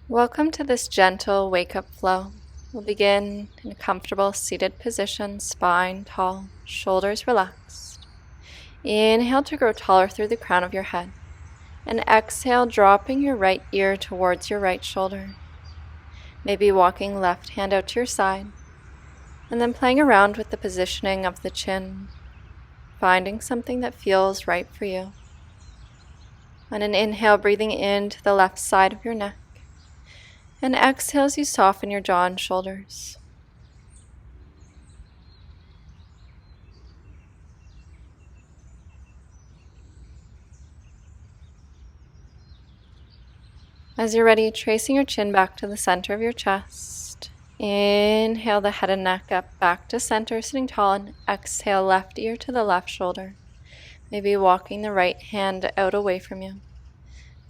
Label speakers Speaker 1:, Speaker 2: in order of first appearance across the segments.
Speaker 1: Welcome to this gentle wake-up flow. We'll begin in a comfortable seated position, spine tall, shoulders relaxed. Inhale to grow taller through the crown of your head. And exhale, dropping your right ear towards your right shoulder. Maybe walking left hand out to your side. And then playing around with the positioning of the chin, finding something that feels right for you. On an inhale, breathing into the left side of your neck. And exhale as you soften your jaw and shoulders. As you're ready, tracing your chin back to the center of your chest. Inhale the head and neck up back to center, sitting tall, and exhale left ear to the left shoulder. Maybe walking the right hand out away from you.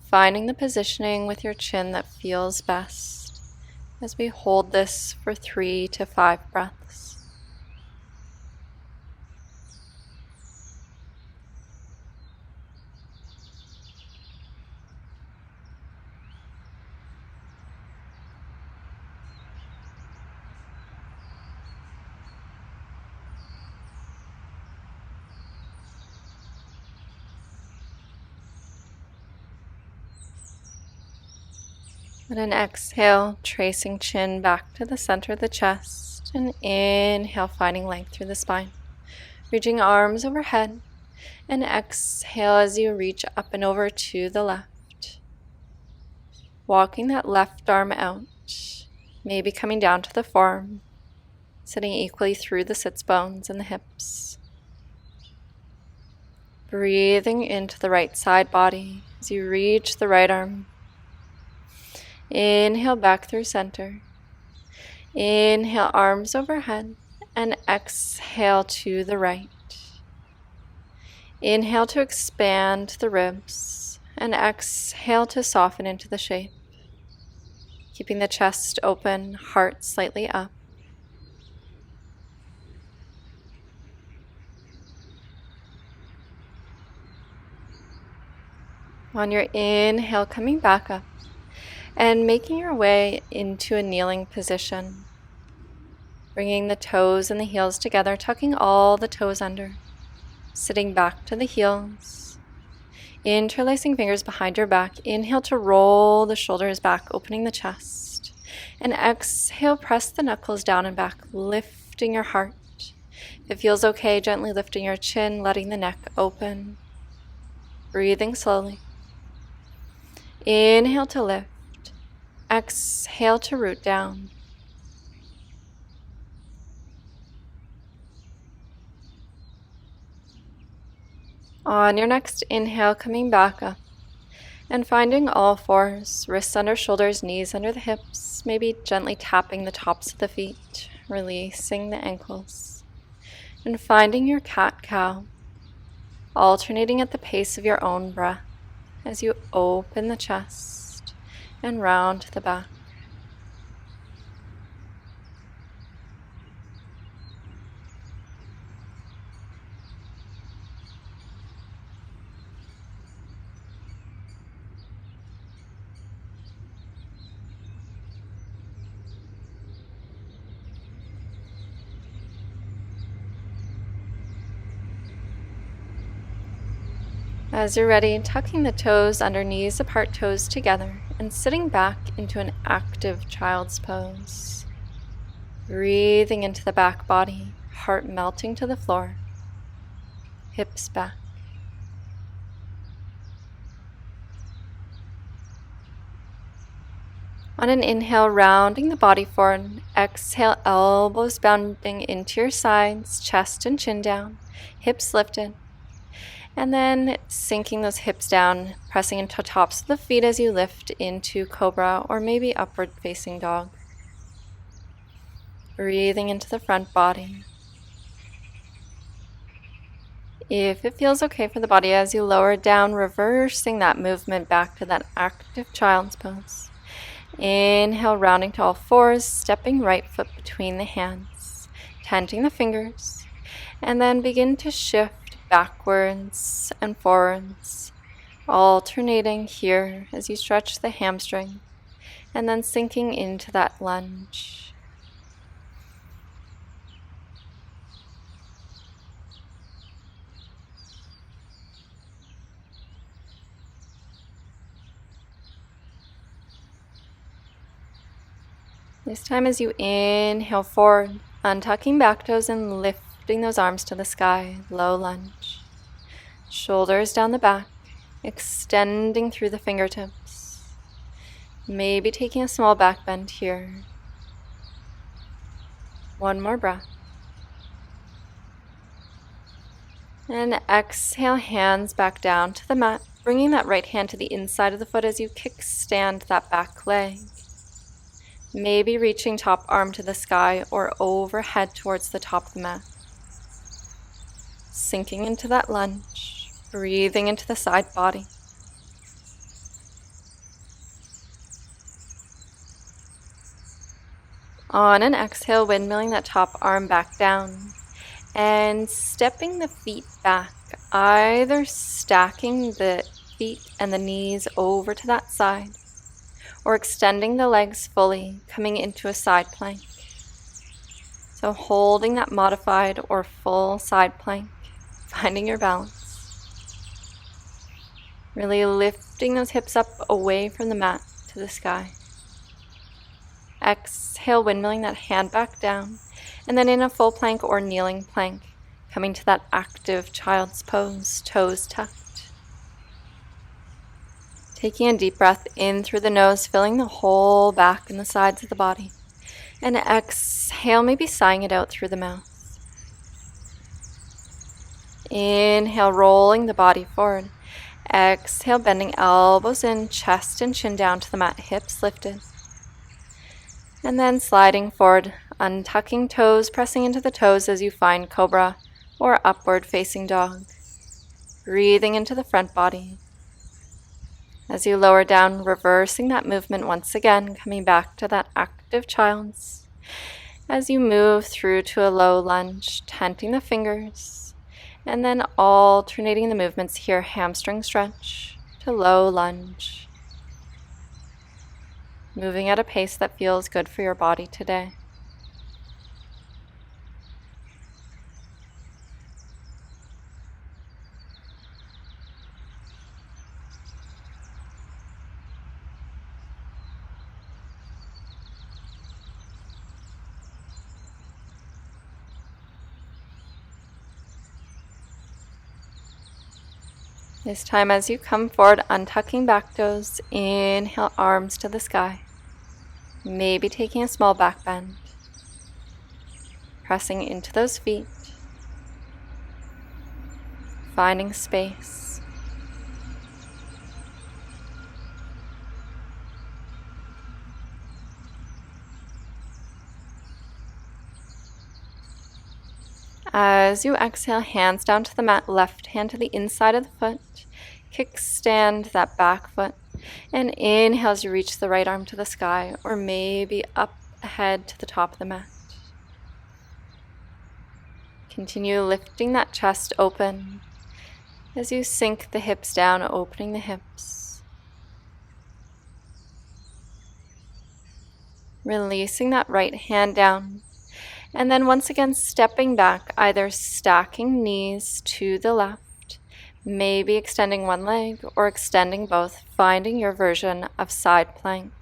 Speaker 1: Finding the positioning with your chin that feels best as we hold this for 3 to 5 breaths. And an exhale, tracing chin back to the center of the chest. And inhale, finding length through the spine. Reaching arms overhead. And exhale as you reach up and over to the left. Walking that left arm out. Maybe coming down to the forearm. Sitting equally through the sits bones and the hips. Breathing into the right side body as you reach the right arm. Inhale back through center. Inhale, arms overhead, and exhale to the right. Inhale to expand the ribs, and exhale to soften into the shape. Keeping the chest open, heart slightly up. On your inhale, coming back up. And making your way into a kneeling position. Bringing the toes and the heels together, tucking all the toes under. Sitting back to the heels. Interlacing fingers behind your back. Inhale to roll the shoulders back, opening the chest. And exhale, press the knuckles down and back, lifting your heart. If it feels okay, gently lifting your chin, letting the neck open. Breathing slowly. Inhale to lift. Exhale to root down. On your next inhale, coming back up and finding all fours, wrists under shoulders, knees under the hips, maybe gently tapping the tops of the feet, releasing the ankles, and finding your cat-cow, alternating at the pace of your own breath as you open the chest and round to the back. As you're ready, tucking the toes under, knees apart, toes together, and sitting back into an active child's pose. Breathing into the back body, heart melting to the floor, hips back. On an inhale, rounding the body forward, exhale, elbows bounding into your sides, chest and chin down, hips lifted. And then sinking those hips down, pressing into tops of the feet as you lift into cobra or maybe upward facing dog. Breathing into the front body. If it feels okay for the body as you lower it down, reversing that movement back to that active child's pose. Inhale, rounding to all fours, stepping right foot between the hands, tenting the fingers, and then begin to shift backwards and forwards, alternating here as you stretch the hamstring and then sinking into that lunge. This time as you inhale forward, untucking back toes and lifting those arms to the sky, low lunge. Shoulders down the back, extending through the fingertips. Maybe taking a small back bend here. One more breath. And exhale, hands back down to the mat, bringing that right hand to the inside of the foot as you kickstand that back leg. Maybe reaching top arm to the sky or overhead towards the top of the mat. Sinking into that lunge, breathing into the side body. On an exhale, windmilling that top arm back down and stepping the feet back, either stacking the feet and the knees over to that side or extending the legs fully, coming into a side plank. So holding that modified or full side plank, finding your balance. Really lifting those hips up away from the mat to the sky. Exhale, windmilling that hand back down, and then in a full plank or kneeling plank, coming to that active child's pose, toes tucked. Taking a deep breath in through the nose, filling the whole back and the sides of the body. And exhale, maybe sighing it out through the mouth. Inhale, rolling the body forward. Exhale, bending elbows in, chest and chin down to the mat, hips lifted. And then sliding forward, untucking toes, pressing into the toes as you find cobra or upward facing dog. Breathing into the front body. As you lower down, reversing that movement once again, coming back to that active child's. As you move through to a low lunge, tenting the fingers, and then alternating the movements here, hamstring stretch to low lunge. Moving at a pace that feels good for your body today. This time as you come forward, untucking back toes, inhale, arms to the sky. Maybe taking a small back bend. Pressing into those feet. Finding space. As you exhale, hands down to the mat, left hand to the inside of the foot. Kickstand that back foot. And inhale as you reach the right arm to the sky, or maybe up ahead to the top of the mat. Continue lifting that chest open as you sink the hips down, opening the hips. Releasing that right hand down. And then once again, stepping back, either stacking knees to the left, maybe extending one leg or extending both, finding your version of side plank.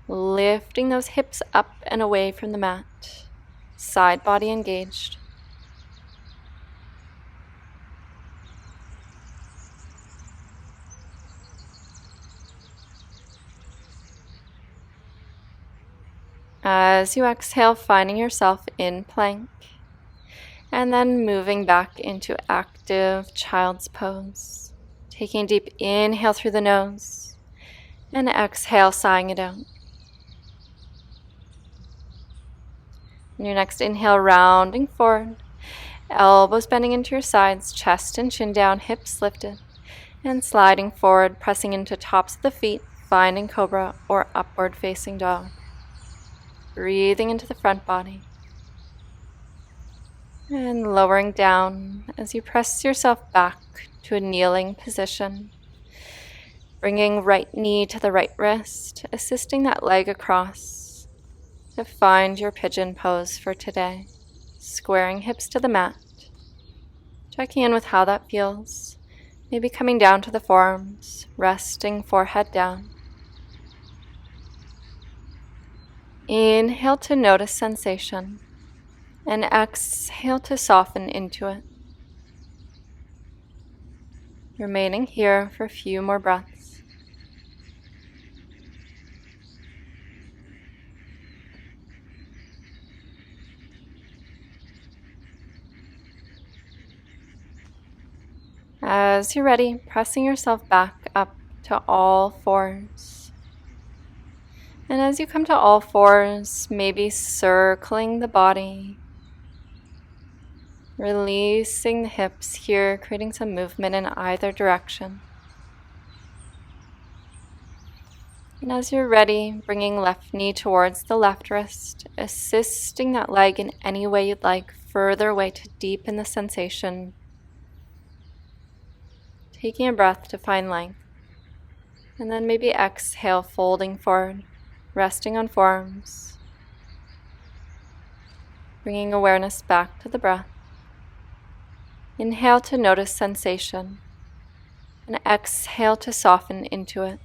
Speaker 1: Lifting those hips up and away from the mat, side body engaged. As you exhale, finding yourself in plank, and then moving back into active child's pose. Taking a deep inhale through the nose, and exhale, sighing it out. On your next inhale, rounding forward, elbows bending into your sides, chest and chin down, hips lifted, and sliding forward, pressing into tops of the feet, finding cobra or upward facing dog. Breathing into the front body. And lowering down as you press yourself back to a kneeling position. Bringing right knee to the right wrist, assisting that leg across to find your pigeon pose for today. Squaring hips to the mat. Checking in with how that feels. Maybe coming down to the forearms, resting forehead down. Inhale to notice sensation, and exhale to soften into it. Remaining here for a few more breaths. As you're ready, pressing yourself back up to all fours. And as you come to all fours, maybe circling the body, releasing the hips here, creating some movement in either direction. And as you're ready, bringing left knee towards the left wrist, assisting that leg in any way you'd like, further away to deepen the sensation. Taking a breath to find length. And then maybe exhale, folding forward, resting on forearms. Bringing awareness back to the breath. Inhale to notice sensation. And exhale to soften into it.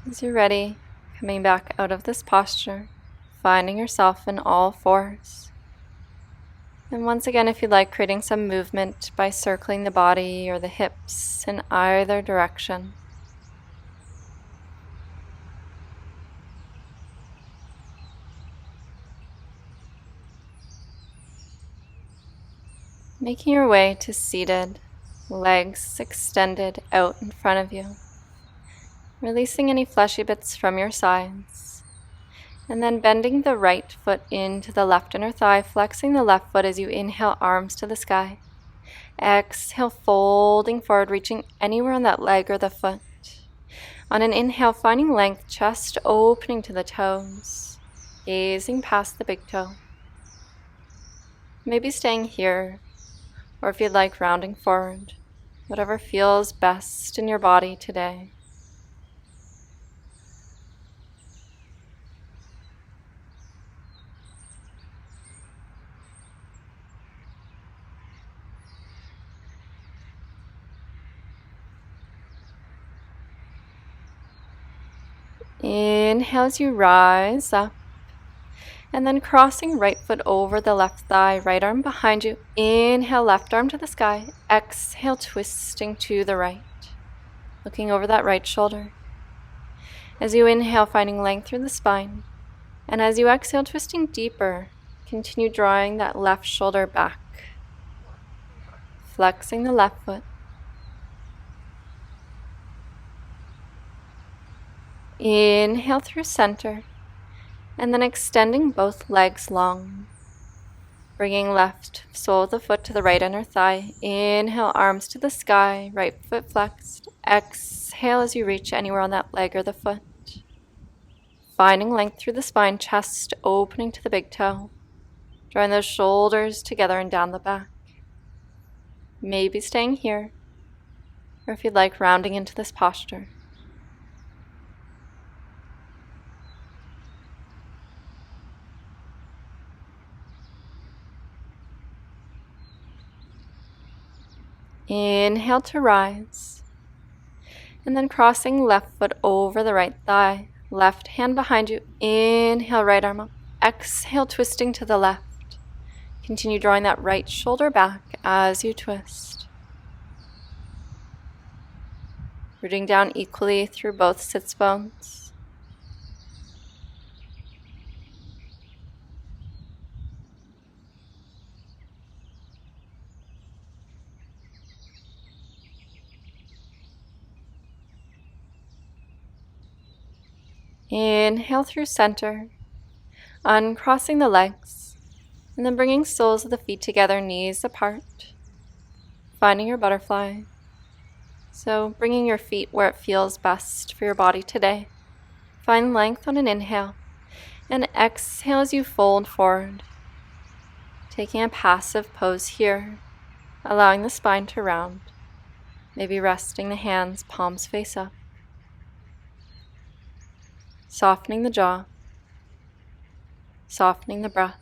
Speaker 1: As you're ready, coming back out of this posture, finding yourself in all fours. And once again, if you'd like, creating some movement by circling the body or the hips in either direction. Making your way to seated, legs extended out in front of you. Releasing any fleshy bits from your sides. And then bending the right foot into the left inner thigh, flexing the left foot as you inhale, arms to the sky. Exhale, folding forward, reaching anywhere on that leg or the foot. On an inhale, finding length, chest opening to the toes, gazing past the big toe. Maybe staying here, or if you'd like, rounding forward, whatever feels best in your body today. Inhale as you rise up, and then crossing right foot over the left thigh, right arm behind you. Inhale, left arm to the sky. Exhale, twisting to the right, looking over that right shoulder. As you inhale, finding length through the spine. And as you exhale, twisting deeper, continue drawing that left shoulder back, flexing the left foot. Inhale through center, and then extending both legs long. Bringing left sole of the foot to the right inner thigh. Inhale, arms to the sky, right foot flexed. Exhale as you reach anywhere on that leg or the foot. Finding length through the spine, chest opening to the big toe. Drawing those shoulders together and down the back. Maybe staying here, or if you'd like, rounding into this posture. Inhale to rise, and then crossing left foot over the right thigh, left hand behind you. Inhale, right arm up. Exhale, twisting to the left. Continue drawing that right shoulder back as you twist. Rooting down equally through both sits bones. Inhale through center, uncrossing the legs, and then bringing soles of the feet together, knees apart, finding your butterfly. So bringing your feet where it feels best for your body today. Find length on an inhale, and exhale as you fold forward, taking a passive pose here, allowing the spine to round, maybe resting the hands, palms face up, softening the jaw, softening the breath.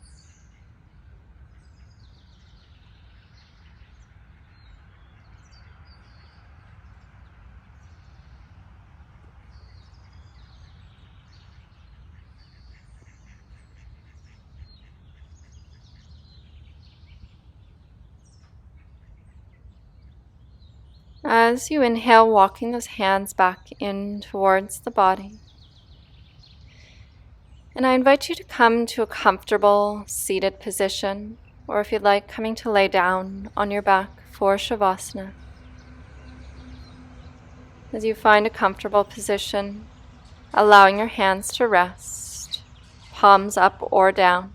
Speaker 1: As you inhale, walking those hands back in towards the body. And I invite you to come to a comfortable seated position, or if you'd like, coming to lay down on your back for Shavasana. As you find a comfortable position, allowing your hands to rest, palms up or down,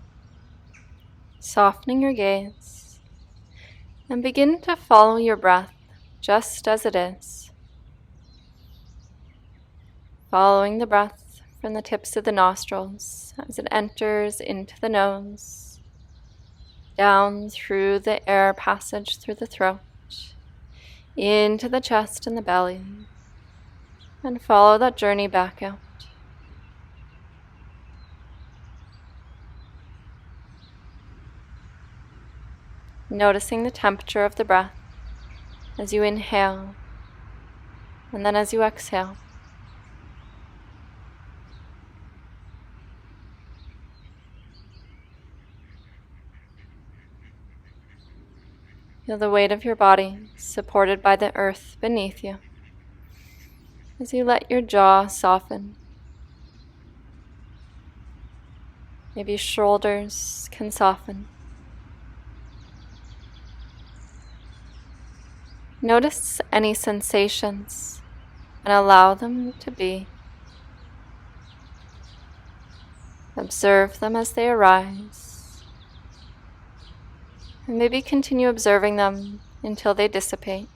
Speaker 1: softening your gaze, and begin to follow your breath just as it is. Following the breath from the tips of the nostrils as it enters into the nose, down through the air passage through the throat, into the chest and the belly, and follow that journey back out. Noticing the temperature of the breath as you inhale and then as you exhale. Feel the weight of your body supported by the earth beneath you as you let your jaw soften. Maybe shoulders can soften. Notice any sensations and allow them to be. Observe them as they arise, and maybe continue observing them until they dissipate.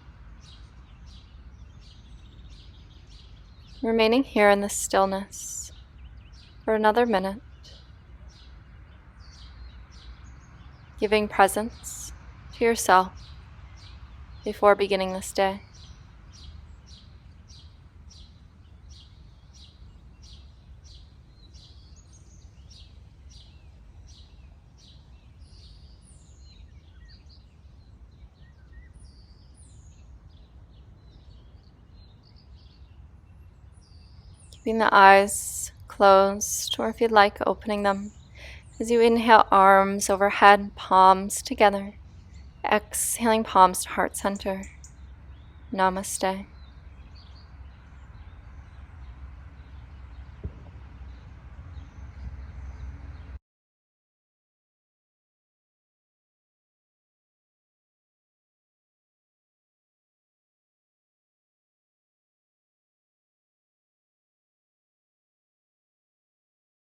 Speaker 1: Remaining here in the stillness for another minute, giving presence to yourself before beginning this day. Keeping the eyes closed, or if you'd like, opening them as you inhale, arms overhead, palms together. Exhaling, palms to heart center. Namaste.